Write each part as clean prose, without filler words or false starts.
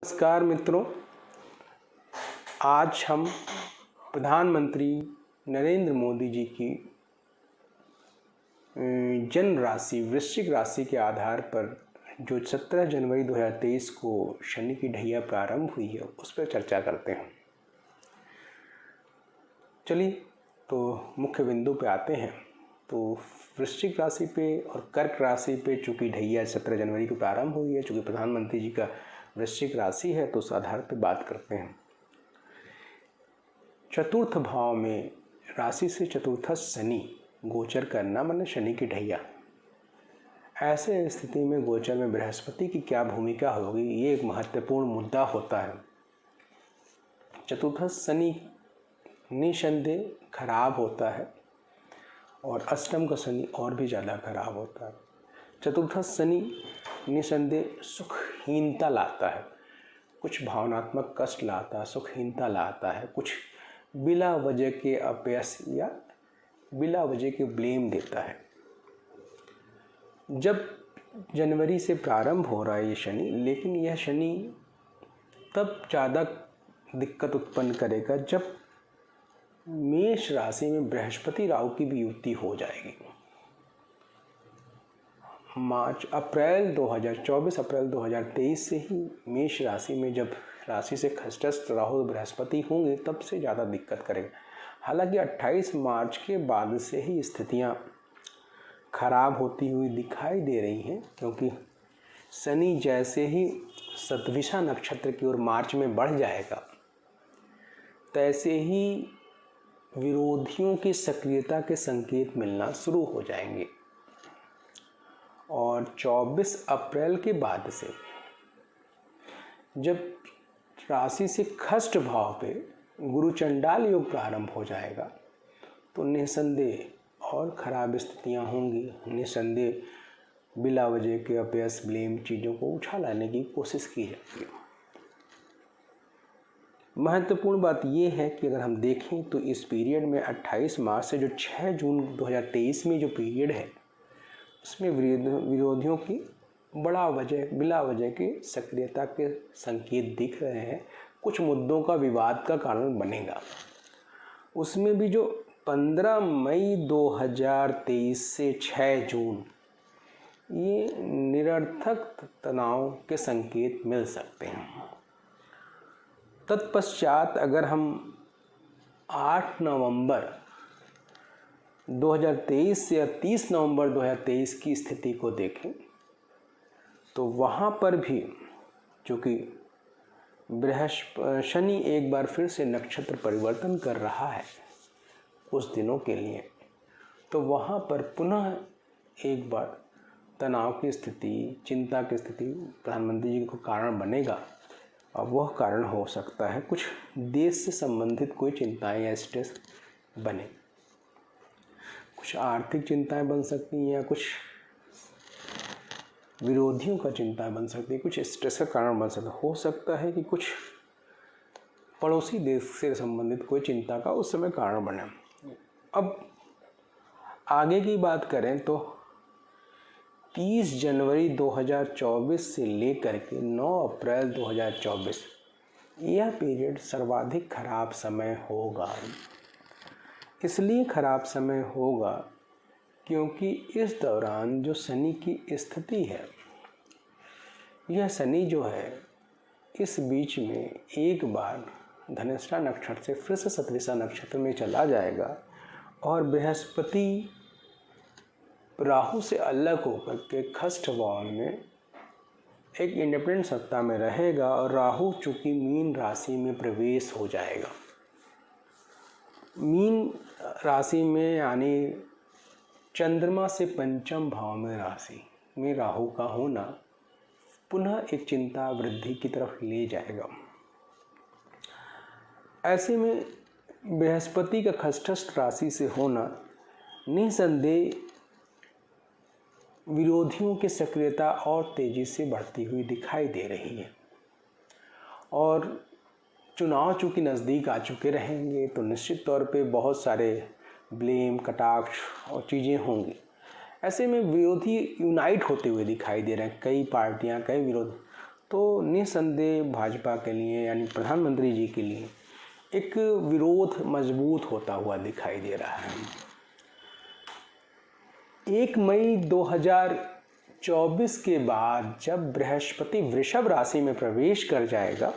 नमस्कार मित्रों, आज हम प्रधानमंत्री नरेंद्र मोदी जी की जन्म राशि वृश्चिक राशि के आधार पर जो 17 जनवरी 2023 को शनि की ढैया प्रारंभ हुई है उस पर चर्चा करते हैं। चलिए तो मुख्य बिंदु पे आते हैं। तो वृश्चिक राशि पे और कर्क राशि पे चूँकि ढैया 17 जनवरी को प्रारंभ हुई है, चूँकि प्रधानमंत्री जी का वृश्चिक राशि है तो उस आधार पर बात करते हैं। चतुर्थ भाव में राशि से चतुर्थस्थ शनि गोचर करना माने शनि की ढैया। ऐसे स्थिति में गोचर में बृहस्पति की क्या भूमिका होगी, ये एक महत्वपूर्ण मुद्दा होता है। चतुर्थस्थ शनि निसंदेह खराब होता है और अष्टम का शनि और भी ज़्यादा खराब होता है। चतुर्थस्थ शनि निसंदेह सुखहीनता लाता है, कुछ भावनात्मक कष्ट लाता है, सुखहीनता लाता है, कुछ बिला वजह के अपयश या बिला वजह के ब्लेम देता है। जब जनवरी से प्रारंभ हो रहा है ये शनि, लेकिन यह शनि तब ज़्यादा दिक्कत उत्पन्न करेगा जब मेष राशि में बृहस्पति राहु की भी युति हो जाएगी। अप्रैल 2023 से ही मेष राशि में जब राशि से खष्टस्थ राहु बृहस्पति होंगे तब से ज़्यादा दिक्कत करेगा। हालांकि 28 मार्च के बाद से ही स्थितियां खराब होती हुई दिखाई दे रही हैं, क्योंकि शनि जैसे ही शतभिषा नक्षत्र की ओर मार्च में बढ़ जाएगा तैसे ही विरोधियों की सक्रियता के संकेत मिलना शुरू हो जाएंगे। और 24 अप्रैल के बाद से जब राशि से खष्ट भाव पे गुरु चंडाल योग प्रारंभ हो जाएगा तो निसंदेह और ख़राब स्थितियां होंगी। निसंदेह बिला वजह के अपयश ब्लेम चीज़ों को उठा लाने की कोशिश की जाती है। महत्वपूर्ण बात यह है कि अगर हम देखें तो इस पीरियड में 28 मार्च से जो 6 जून 2023 में जो पीरियड है उसमें विरोधियों की बिला वजह की सक्रियता के संकेत दिख रहे हैं। कुछ मुद्दों का विवाद का कारण बनेगा। उसमें भी जो 15 मई 2023 से 6 जून ये निरर्थक तनाव के संकेत मिल सकते हैं। तत्पश्चात अगर हम 8 नवंबर 2023 से 30 नवंबर 2023 की स्थिति को देखें तो वहाँ पर भी चूँकि शनि एक बार फिर से नक्षत्र परिवर्तन कर रहा है कुछ दिनों के लिए, तो वहाँ पर पुनः एक बार तनाव की स्थिति, चिंता की स्थिति प्रधानमंत्री जी को कारण बनेगा। और वह कारण हो सकता है कुछ देश से संबंधित कोई चिंताएं या स्ट्रेस बने, कुछ आर्थिक चिंताएं बन सकती हैं या कुछ विरोधियों का चिंताएं बन सकती है, कुछ स्ट्रेस का कारण बन सकता है। हो सकता है कि कुछ पड़ोसी देश से संबंधित कोई चिंता का उस समय कारण बने। अब आगे की बात करें तो 30 जनवरी 2024 से लेकर के 9 अप्रैल 2024 यह पीरियड सर्वाधिक खराब समय होगा। इसलिए खराब समय होगा क्योंकि इस दौरान जो शनि की स्थिति है, यह शनि जो है इस बीच में एक बार धनिष्ठा नक्षत्र से फिर से शतभिषा नक्षत्र में चला जाएगा और बृहस्पति राहु से अलग होकर के खष्ट भाव में एक इंडिपेंडेंट सत्ता में रहेगा और राहु चूँकि मीन राशि में प्रवेश हो जाएगा। मीन राशि में यानी चंद्रमा से पंचम भाव में राशि में राहु का होना पुनः एक चिंता वृद्धि की तरफ ले जाएगा। ऐसे में बृहस्पति का खष्टस्थ राशि से होना निसंदेह विरोधियों की सक्रियता और तेजी से बढ़ती हुई दिखाई दे रही है। और चुनाव चूँकि नज़दीक आ चुके रहेंगे तो निश्चित तौर पे बहुत सारे ब्लेम, कटाक्ष और चीज़ें होंगी। ऐसे में विरोधी यूनाइट होते हुए दिखाई दे रहे हैं, कई पार्टियां, कई विरोध तो निसंदेह भाजपा के लिए यानी प्रधानमंत्री जी के लिए एक विरोध मजबूत होता हुआ दिखाई दे रहा है। 1 मई 2024 के बाद जब बृहस्पति वृषभ राशि में प्रवेश कर जाएगा,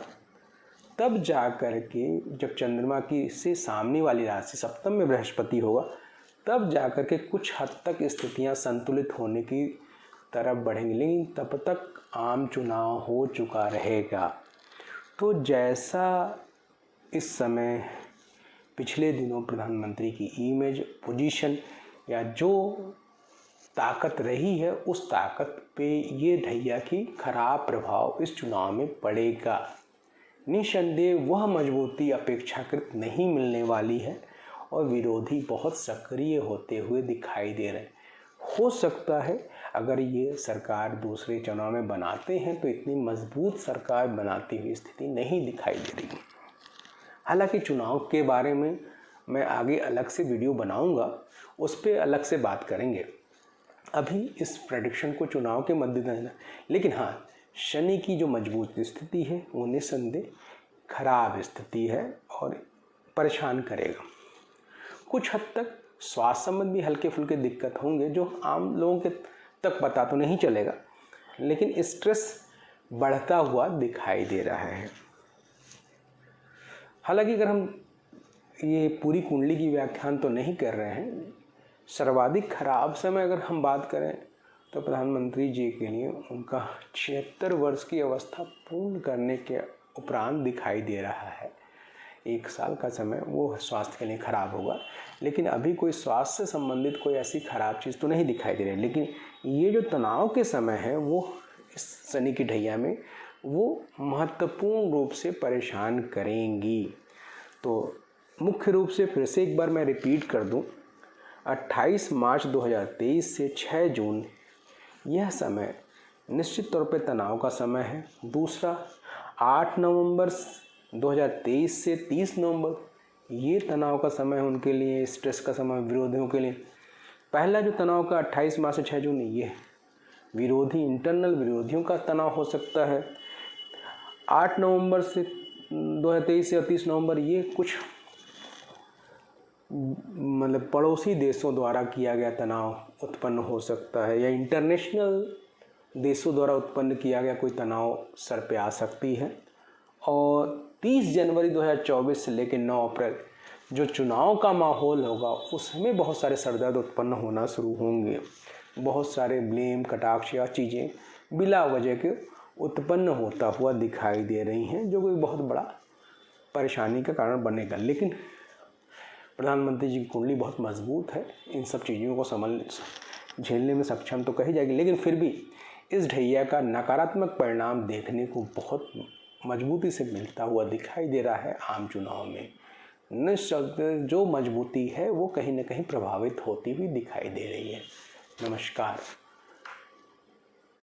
तब जाकर के जब चंद्रमा की से सामने वाली राशि सप्तम में बृहस्पति होगा, तब जाकर के कुछ हद तक स्थितियां संतुलित होने की तरफ बढ़ेंगी, लेकिन तब तक आम चुनाव हो चुका रहेगा। तो जैसा इस समय पिछले दिनों प्रधानमंत्री की इमेज, पोजीशन या जो ताकत रही है, उस ताकत पे ये ढैया की खराब प्रभाव इस चुनाव में पड़ेगा। निसंदेह वह मजबूती अपेक्षाकृत नहीं मिलने वाली है और विरोधी बहुत सक्रिय होते हुए दिखाई दे रहे हैं। हो सकता है अगर ये सरकार दूसरे चुनाव में बनाते हैं तो इतनी मजबूत सरकार बनाती हुई स्थिति नहीं दिखाई दे रही। हालांकि चुनाव के बारे में मैं आगे अलग से वीडियो बनाऊंगा, उस पर अलग से बात करेंगे। अभी इस प्रेडिक्शन को चुनाव के मद्देनजर, लेकिन हाँ, शनि की जो मजबूत स्थिति है वो निसंदेह खराब स्थिति है और परेशान करेगा। कुछ हद तक स्वास्थ्य संबंधी हल्के फुल्के दिक्कत होंगे जो आम लोगों के तक पता तो नहीं चलेगा, लेकिन स्ट्रेस बढ़ता हुआ दिखाई दे रहा है। हालांकि अगर हम ये पूरी कुंडली की व्याख्यान तो नहीं कर रहे हैं, सर्वाधिक खराब समय अगर हम बात करें तो प्रधानमंत्री जी के लिए उनका 76 वर्ष की अवस्था पूर्ण करने के उपरांत दिखाई दे रहा है। 1 साल का समय वो स्वास्थ्य के लिए खराब होगा, लेकिन अभी कोई स्वास्थ्य से संबंधित कोई ऐसी खराब चीज़ तो नहीं दिखाई दे रही। लेकिन ये जो तनाव के समय है वो इस शनि की ढैया में वो महत्वपूर्ण रूप से परेशान करेंगी। तो मुख्य रूप से फिर से एक बार मैं रिपीट कर दूं, 28 मार्च 2023 से 6 जून यह समय निश्चित तौर पे तनाव का समय है। दूसरा 8 नवंबर 2023 से 30 नवंबर ये तनाव का समय है उनके लिए, स्ट्रेस का समय विरोधियों के लिए। पहला जो तनाव का 28 मार्च से 6 जून ये विरोधी इंटरनल विरोधियों का तनाव हो सकता है। 8 नवंबर से 2023 से 30 नवंबर ये कुछ मतलब पड़ोसी देशों द्वारा किया गया तनाव उत्पन्न हो सकता है, या इंटरनेशनल देशों द्वारा उत्पन्न किया गया कोई तनाव सर पे आ सकती है। और 30 जनवरी 2024 से लेकर 9 अप्रैल जो चुनाव का माहौल होगा उसमें बहुत सारे सरदर्द उत्पन्न होना शुरू होंगे। बहुत सारे ब्लेम, कटाक्ष या चीज़ें बिला वजह के उत्पन्न होता हुआ दिखाई दे रही हैं, जो कोई बहुत बड़ा परेशानी का कारण बनेगा। लेकिन प्रधानमंत्री जी की कुंडली बहुत मजबूत है, इन सब चीज़ों को झेलने में सक्षम तो कही जाएगी, लेकिन फिर भी इस ढैया का नकारात्मक परिणाम देखने को बहुत मजबूती से मिलता हुआ दिखाई दे रहा है आम चुनाव में। निश्चित जो मजबूती है वो कहीं ना कहीं प्रभावित होती हुई दिखाई दे रही है। नमस्कार।